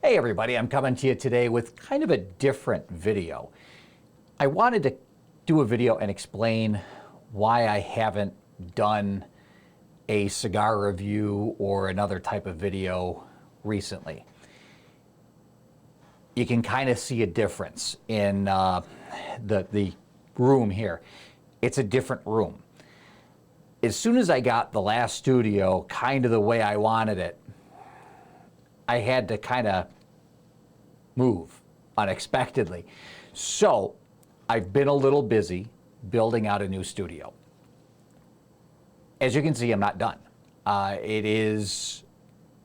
Hey everybody, I'm coming to you today with kind of a different video. I wanted to do a video and explain why I haven't done a cigar review or another type of video recently. You can kind of see a difference in the room here. It's a different room. As soon as I got the last studio kind of the way I wanted it, I had to kind of move unexpectedly. So I've been a little busy building out a new studio. As you can see, I'm not done. It is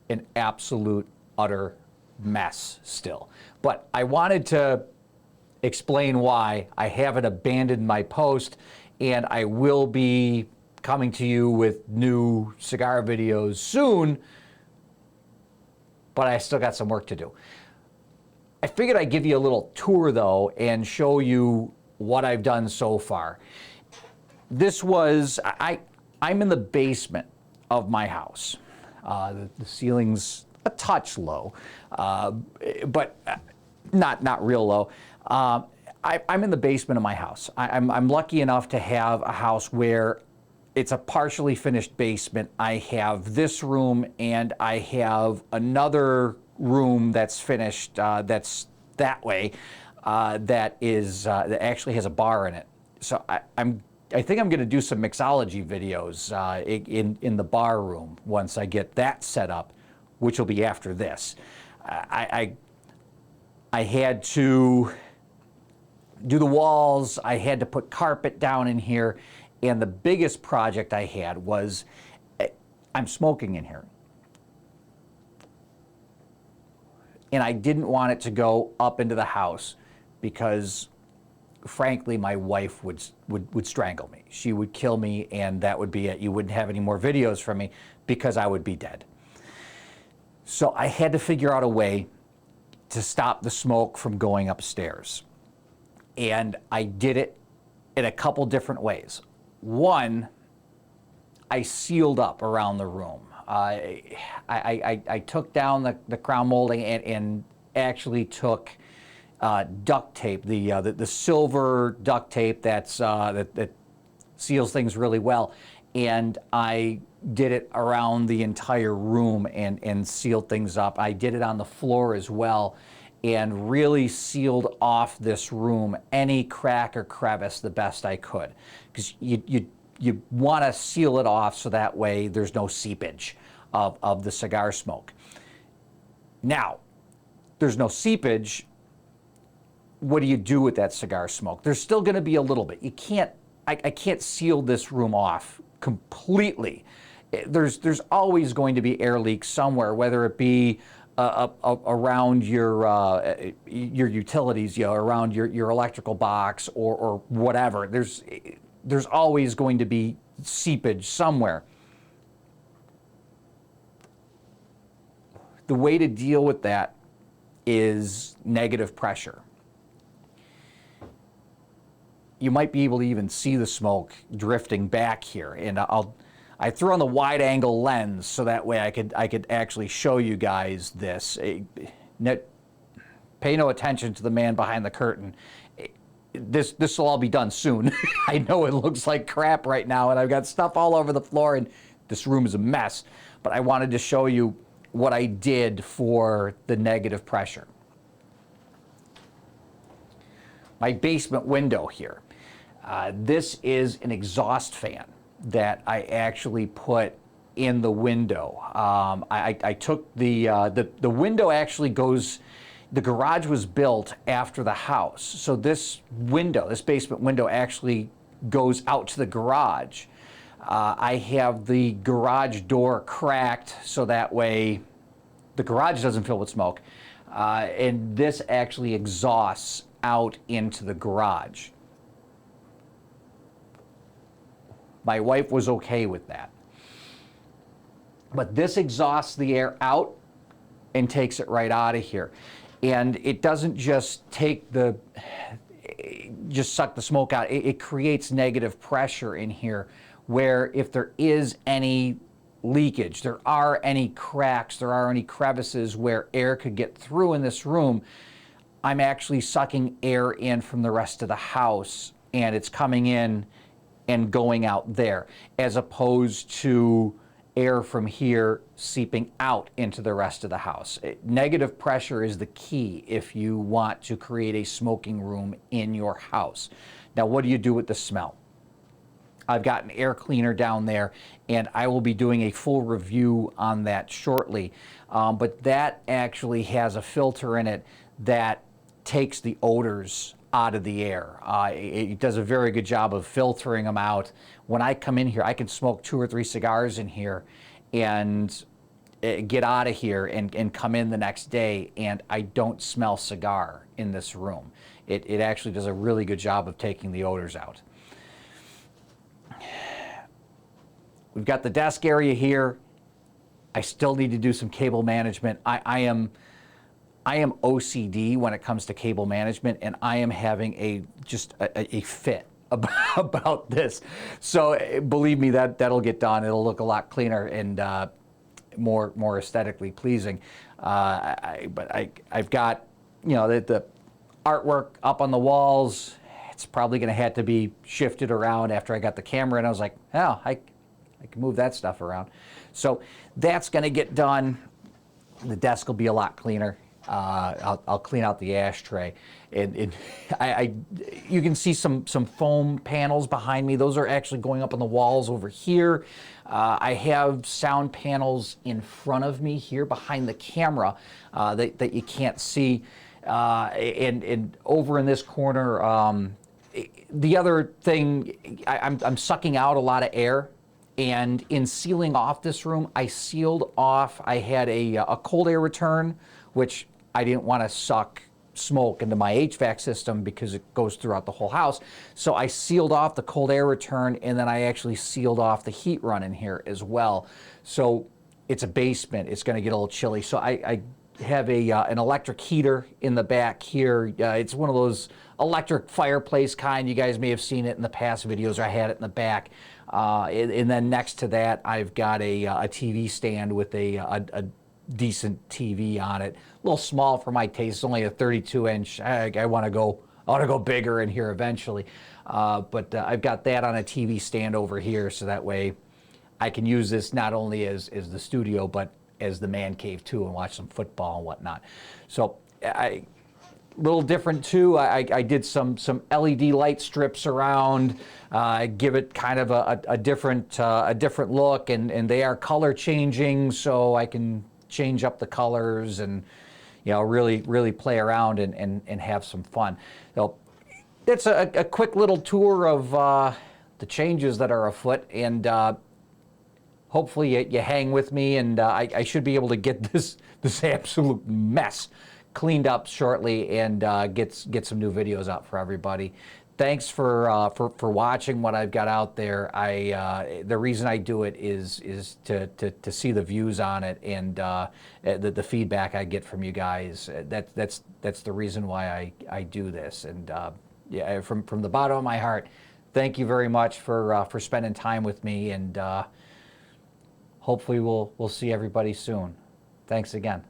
an absolute, utter mess still. But I wanted to explain why I haven't abandoned my post, and I will be coming to you with new cigar videos soon, but I still got some work to do. I figured I'd give you a little tour though and show you what I've done so far. This was, I'm in the basement of my house. The ceiling's a touch low, but not real low. I'm in the basement of my house. I'm lucky enough to have a house where it's a partially finished basement. I have this room and I have another room that's finished that's that way that actually has a bar in it. So I think I'm going to do some mixology videos in the bar room once I get that set up, which will be after this. I had to do the walls. I had to put carpet down in here. And the biggest project I had was, I'm smoking in here. And I didn't want it to go up into the house because, frankly, my wife would strangle me. She would kill me, and that would be it. You wouldn't have any more videos from me because I would be dead. So I had to figure out a way to stop the smoke from going upstairs. And I did it in a couple different ways. One, I sealed up around the room. I took down the crown molding and actually took duct tape, the silver duct tape that seals things really well, and I did it around the entire room and sealed things up. I did it on the floor as well, and really sealed off this room, any crack or crevice, the best I could. Because you want to seal it off so that way there's no seepage of the cigar smoke. Now, there's no seepage. What do you do with that cigar smoke? There's still going to be a little bit. You can't, I can't seal this room off completely. There's always going to be air leaks somewhere, whether it be around your utilities, around your electrical box or whatever. There's always going to be seepage somewhere. The way to deal with that is negative pressure. You might be able to even see the smoke drifting back here, and I threw on the wide angle lens so that way I could actually show you guys this. Pay no attention to the man behind the curtain. This will all be done soon. I know it looks like crap right now, and I've got stuff all over the floor, and this room is a mess. But I wanted to show you what I did for the negative pressure. My basement window here. This is an exhaust fan that I actually put in the window. I took the window actually goes, the garage was built after the house. So this window, this basement window actually goes out to the garage. I have the garage door cracked so that way the garage doesn't fill with smoke. And this actually exhausts out into the garage. My wife was okay with that. But this exhausts the air out and takes it right out of here. And it doesn't just just suck the smoke out. It creates negative pressure in here where if there is any leakage, there are any cracks, there are any crevices where air could get through in this room, I'm actually sucking air in from the rest of the house, and it's coming in and going out there, as opposed to air from here seeping out into the rest of the house. Negative pressure is the key if you want to create a smoking room in your house. Now, what do you do with the smell? I've got an air cleaner down there, and I will be doing a full review on that shortly. But that actually has a filter in it that takes the odors out of the air. It does a very good job of filtering them out. When I come in here, I can smoke 2 or 3 cigars in here and get out of here and come in the next day, and I don't smell cigar in this room. It actually does a really good job of taking the odors out. We've got the desk area here. I still need to do some cable management. I am OCD when it comes to cable management, and I am having just a fit about this. So believe me, that'll get done. It'll look a lot cleaner and more aesthetically pleasing. But I've got, the artwork up on the walls. It's probably going to have to be shifted around after I got the camera, and I was like, oh, I can move that stuff around. So that's going to get done. The desk will be a lot cleaner. I'll clean out the ashtray. You can see some foam panels behind me. Those are actually going up on the walls over here. I have sound panels in front of me here behind the camera that you can't see. And over in this corner, the other thing, I'm sucking out a lot of air. And in sealing off this room, I sealed off, I had a cold air return, which I didn't want to suck smoke into my HVAC system because it goes throughout the whole house. So I sealed off the cold air return, and then I actually sealed off the heat run in here as well. So it's a basement, it's going to get a little chilly. So I have an electric heater in the back here. It's one of those electric fireplace kind. You guys may have seen it in the past videos, or I had it in the back. And then next to that, I've got a TV stand with a decent TV on it. A little small for my taste. It's only a 32-inch. I want to go bigger in here eventually. But I've got that on a TV stand over here, so that way I can use this not only as the studio, but as the man cave too, and watch some football and whatnot. So a little different too. I did some LED light strips around, give it kind of a different look, and they are color changing, so I can change up the colors and really play around and have some fun. So that's a quick little tour of the changes that are afoot, and hopefully you hang with me, and I should be able to get this absolute mess cleaned up shortly and get some new videos out for everybody. Thanks for watching what I've got out there. The reason I do it is to see the views on it and the feedback I get from you guys. That's the reason why I do this. And yeah, from the bottom of my heart, thank you very much for spending time with me, and hopefully we'll see everybody soon. Thanks again.